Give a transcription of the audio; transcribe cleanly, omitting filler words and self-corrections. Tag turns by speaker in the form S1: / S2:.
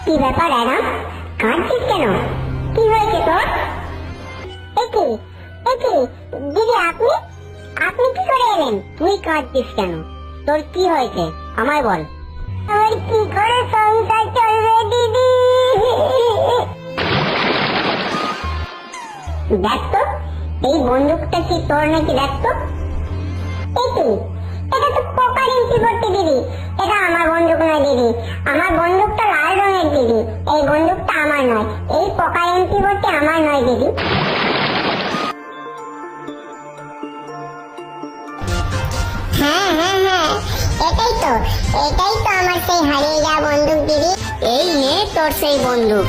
S1: কি ব্যাপার অ্যাডাম, কাঁদছিস কেন? কি হয়েছে তোর? একি একি দিদি, আপনি আপনি কি করে এলেন? তুই কাঁদছিস কেন? তোর কি হয়েছে আমায় বল। আমার কি করে সংসার চলবে দিদি? দেখ তো, এই বন্দুকটা কি তোর নাকি? দেখ তো। একি, এটা তো পোকার ইঞ্চিবর্তী দিদি। এটা আমার বন্দুক নয় দিদি, আমার বন্দুকটা লাল রঙের দিদি। এই বন্দুকটা আমার নয়, এই পোকার ইঞ্চিবর্তী আমার নয় দিদি।
S2: হ্যাঁ হ্যাঁ হ্যাঁ, এটাই তো আমার সেই হারিয়ে যাওয়া বন্দুক দিদি।
S1: এই নে তোর সেই বন্দুক।